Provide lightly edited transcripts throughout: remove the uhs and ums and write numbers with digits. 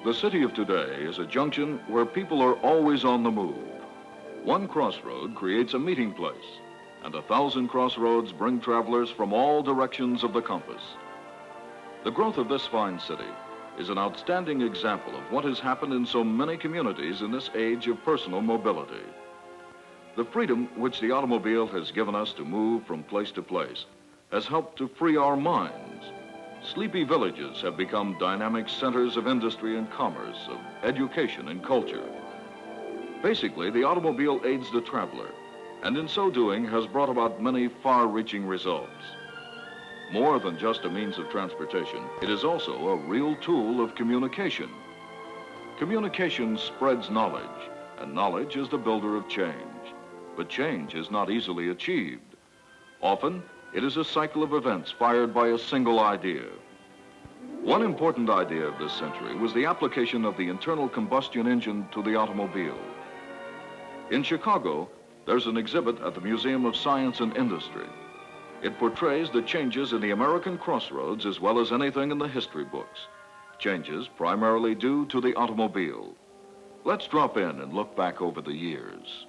The city of today is a junction where people are always on the move. One crossroad creates a meeting place, and 1,000 crossroads bring travelers from all directions of the compass. The growth of this fine city is an outstanding example of what has happened in so many communities in this age of personal mobility. The freedom which the automobile has given us to move from place to place has helped to free our minds. Sleepy villages have become dynamic centers of industry and commerce, of education and culture. Basically, the automobile aids the traveler, and in so doing has brought about many far-reaching results. More than just a means of transportation, it is also a real tool of communication. Communication spreads knowledge, and knowledge is the builder of change. But change is not easily achieved. Often, it is a cycle of events fired by a single idea. One important idea of this century was the application of the internal combustion engine to the automobile. In Chicago, there's an exhibit at the Museum of Science and Industry. It portrays the changes in the American Crossroads as well as anything in the history books. Changes primarily due to the automobile. Let's drop in and look back over the years.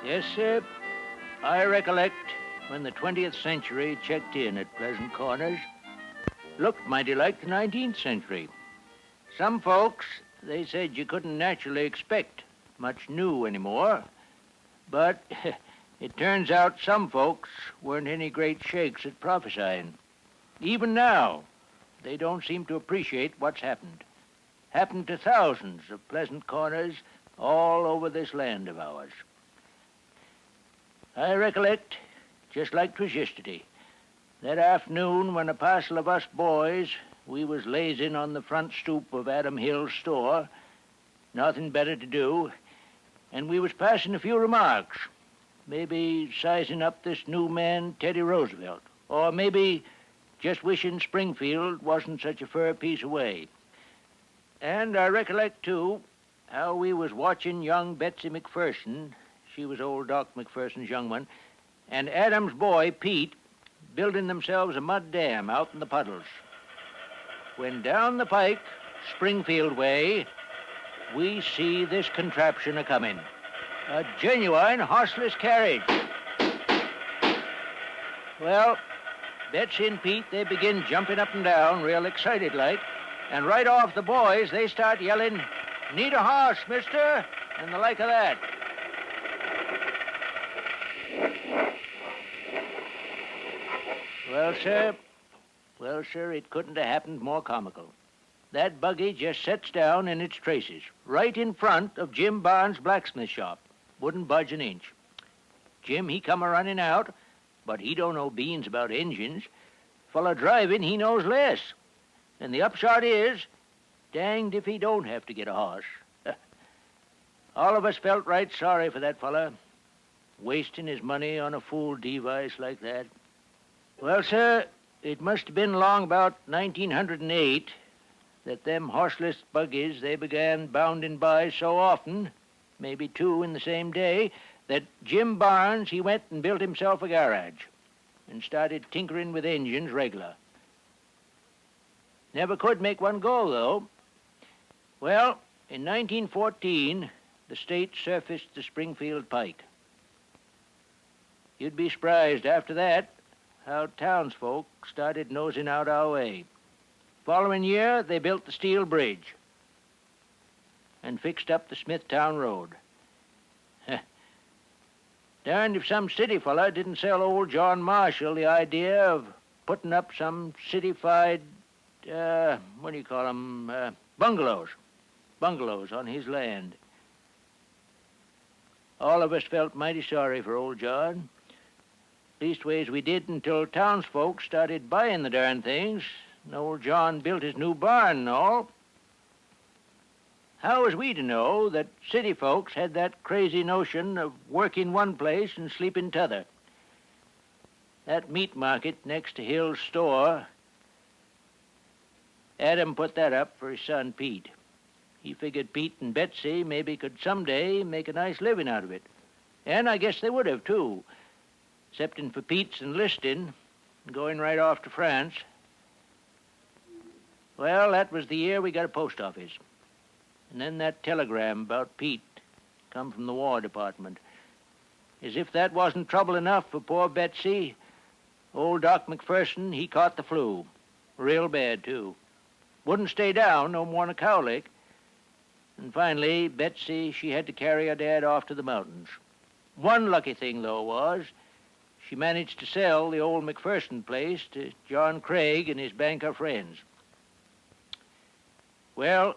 Yes, sir. I recollect when the 20th century checked in at Pleasant Corners. Looked mighty like the 19th century. Some folks, they said you couldn't naturally expect much new anymore. But it turns out some folks weren't any great shakes at prophesying. Even now, they don't seem to appreciate what's happened. Happened to thousands of Pleasant Corners all over this land of ours. I recollect, just like 'twas yesterday, that afternoon when a parcel of us boys, we was lazing on the front stoop of Adam Hill's store, nothing better to do, and we was passing a few remarks, maybe sizing up this new man, Teddy Roosevelt, or maybe just wishing Springfield wasn't such a fur piece away. And I recollect, too, how we was watching young Betsy McPherson, she was old Doc McPherson's young one, and Adam's boy, Pete, building themselves a mud dam out in the puddles. When down the pike, Springfield way, we see this contraption a-coming. A genuine horseless carriage. Well, Betsy and Pete, they begin jumping up and down real excited like, and right off the boys, they start yelling, "Need a horse, mister," and the like of that. Well, sir, it couldn't have happened more comical. That buggy just sets down in its traces, right in front of Jim Barnes' blacksmith shop. Wouldn't budge an inch. Jim, he come a-running out, but he don't know beans about engines. Fella driving, he knows less. And the upshot is, danged if he don't have to get a horse. All of us felt right sorry for that fella, wasting his money on a fool device like that. Well, sir, it must have been along about 1908 that them horseless buggies, they began bounding by so often, maybe two in the same day, that Jim Barnes, he went and built himself a garage and started tinkering with engines regular. Never could make one go, though. Well, in 1914, the state surfaced the Springfield Pike. You'd be surprised after that how townsfolk started nosing out our way. Following year, they built the steel bridge and fixed up the Smithtown Road. Darned if some city fella didn't sell old John Marshall the idea of putting up some city-fied, bungalows. Bungalows on his land. All of us felt mighty sorry for old John. Leastways, we did until townsfolk started buying the darn things, and old John built his new barn and all. How was we to know that city folks had that crazy notion of working one place and sleeping t'other? That meat market next to Hill's store, Adam put that up for his son Pete. He figured Pete and Betsy maybe could someday make a nice living out of it. And I guess they would have, too, excepting for Pete's enlisting and going right off to France. Well, that was the year we got a post office. And then that telegram about Pete come from the War Department. As if that wasn't trouble enough for poor Betsy, old Doc McPherson, he caught the flu. Real bad, too. Wouldn't stay down no more'n a cowlick. And finally, Betsy, she had to carry her dad off to the mountains. One lucky thing, though, was she managed to sell the old McPherson place to John Craig and his banker friends. Well,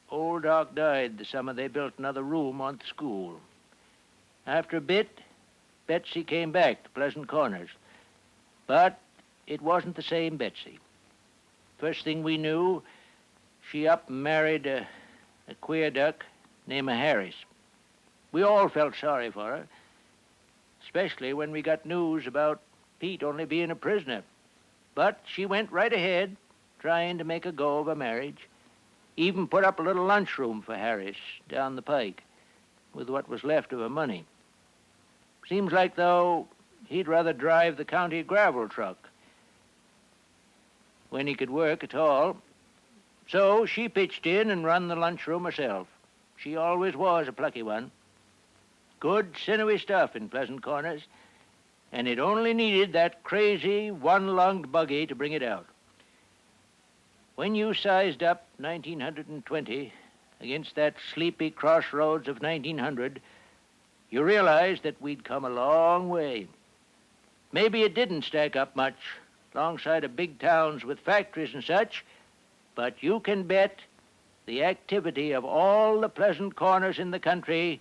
old Doc died the summer they built another room on the school. After a bit, Betsy came back to Pleasant Corners. But it wasn't the same Betsy. First thing we knew, she up and married a queer duck named Harris. We all felt sorry for her, especially when we got news about Pete only being a prisoner. But she went right ahead, trying to make a go of a marriage. Even put up a little lunchroom for Harris down the pike with what was left of her money. Seems like, though, he'd rather drive the county gravel truck when he could work at all. So she pitched in and run the lunchroom herself. She always was a plucky one. Good, sinewy stuff in Pleasant Corners, and it only needed that crazy, one-lunged buggy to bring it out. When you sized up 1920 against that sleepy crossroads of 1900, you realized that we'd come a long way. Maybe it didn't stack up much alongside of big towns with factories and such, but you can bet the activity of all the Pleasant Corners in the country,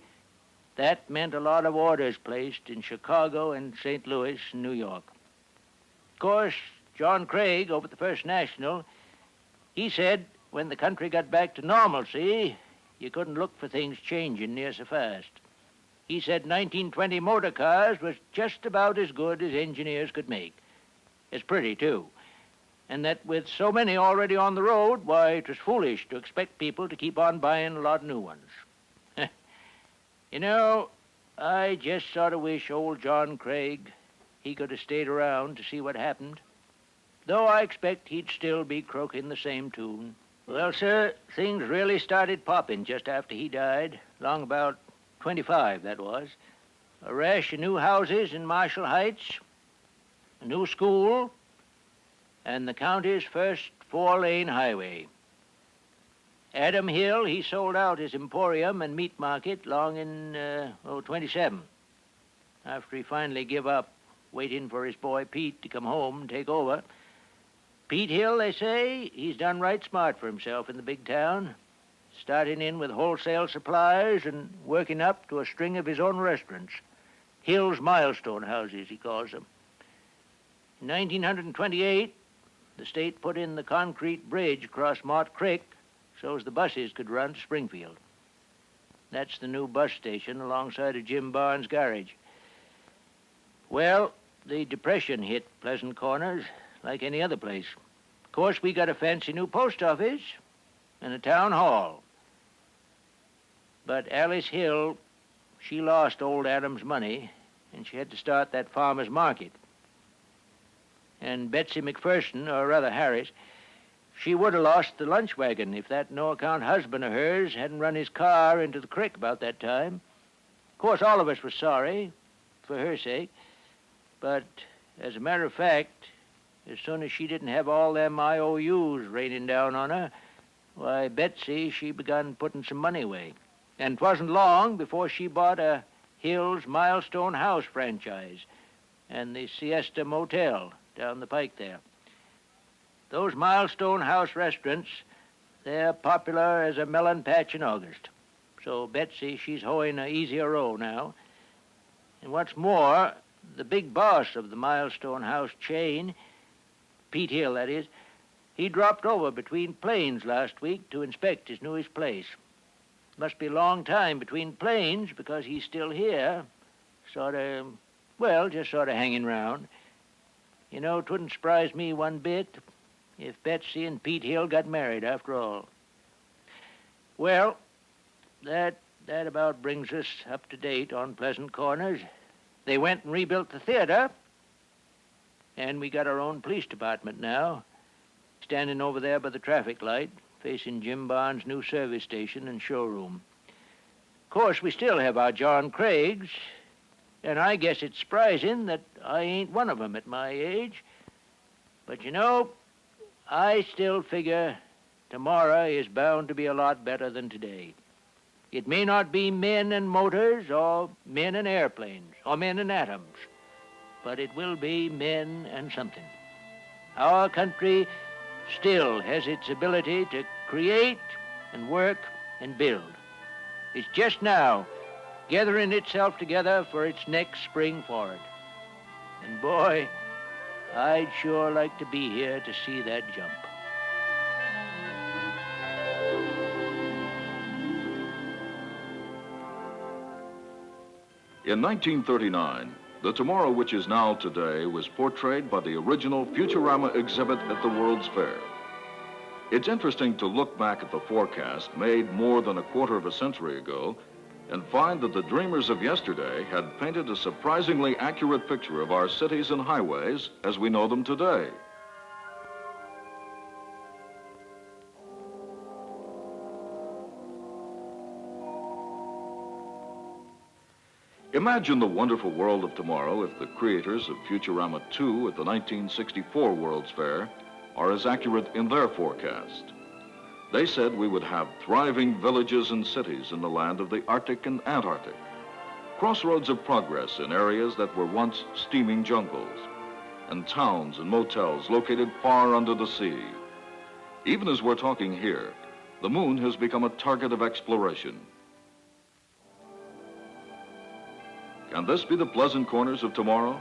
that meant a lot of orders placed in Chicago and St. Louis and New York. Of course, John Craig over at the First National, he said when the country got back to normalcy, you couldn't look for things changing near so fast. He said 1920 motor cars was just about as good as engineers could make. It's pretty, too. And that with so many already on the road, why, it was foolish to expect people to keep on buying a lot of new ones. You know, I just sort of wish old John Craig, he could have stayed around to see what happened. Though I expect he'd still be croaking the same tune. Well, sir, things really started popping just after he died, long about 25, that was. A rash of new houses in Marshall Heights, a new school, and the county's first 4-lane highway. Adam Hill, he sold out his emporium and meat market long in, 27, after he finally give up waiting for his boy Pete to come home and take over. Pete Hill, they say, he's done right smart for himself in the big town, starting in with wholesale supplies and working up to a string of his own restaurants. Hill's Milestone Houses, he calls them. In 1928, the state put in the concrete bridge across Mott Creek so as the buses could run to Springfield. That's the new bus station alongside of Jim Barnes' garage. Well, the Depression hit Pleasant Corners like any other place. Of course, we got a fancy new post office and a town hall. But Alice Hill, she lost old Adam's money, and she had to start that farmer's market. And Betsy McPherson, or rather Harris, she would have lost the lunch wagon if that no-account husband of hers hadn't run his car into the creek about that time. Of course, all of us were sorry, for her sake, but as a matter of fact, as soon as she didn't have all them IOUs raining down on her, why, Betsy, she begun putting some money away. And 'twasn't long before she bought a Hill's Milestone House franchise and the Siesta Motel down the pike there. Those Milestone House restaurants, they're popular as a melon patch in August. So Betsy, she's hoeing a easier row now. And what's more, the big boss of the Milestone House chain, Pete Hill, that is, he dropped over between planes last week to inspect his newest place. Must be a long time between planes because he's still here, just sort of hanging round. You know, 'twouldn't surprise me one bit if Betsy and Pete Hill got married after all. Well, that about brings us up to date on Pleasant Corners. They went and rebuilt the theater, and we got our own police department now, standing over there by the traffic light, facing Jim Barnes' new service station and showroom. Of course, we still have our John Craigs, and I guess it's surprising that I ain't one of 'em at my age. But you know, I still figure tomorrow is bound to be a lot better than today. It may not be men and motors, or men and airplanes, or men and atoms, but it will be men and something. Our country still has its ability to create and work and build. It's just now gathering itself together for its next spring forward. And boy, I'd sure like to be here to see that jump. In 1939, the tomorrow which is now today was portrayed by the original Futurama exhibit at the World's Fair. It's interesting to look back at the forecast made more than a quarter of a century ago and find that the dreamers of yesterday had painted a surprisingly accurate picture of our cities and highways as we know them today. Imagine the wonderful world of tomorrow if the creators of Futurama 2 at the 1964 World's Fair are as accurate in their forecast. They said we would have thriving villages and cities in the land of the Arctic and Antarctic, crossroads of progress in areas that were once steaming jungles, and towns and motels located far under the sea. Even as we're talking here, the moon has become a target of exploration. Can this be the Pleasant Corners of tomorrow?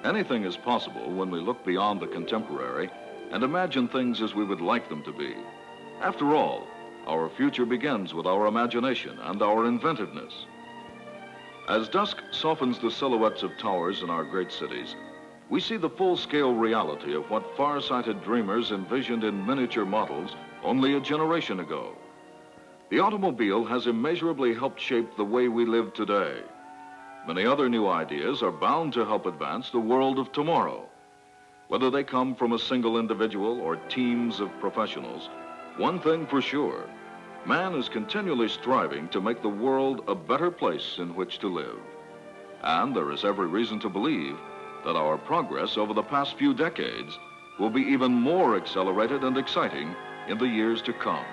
Anything is possible when we look beyond the contemporary and imagine things as we would like them to be. After all, our future begins with our imagination and our inventiveness. As dusk softens the silhouettes of towers in our great cities, we see the full-scale reality of what far-sighted dreamers envisioned in miniature models only a generation ago. The automobile has immeasurably helped shape the way we live today. Many other new ideas are bound to help advance the world of tomorrow. Whether they come from a single individual or teams of professionals, one thing for sure, man is continually striving to make the world a better place in which to live. And there is every reason to believe that our progress over the past few decades will be even more accelerated and exciting in the years to come.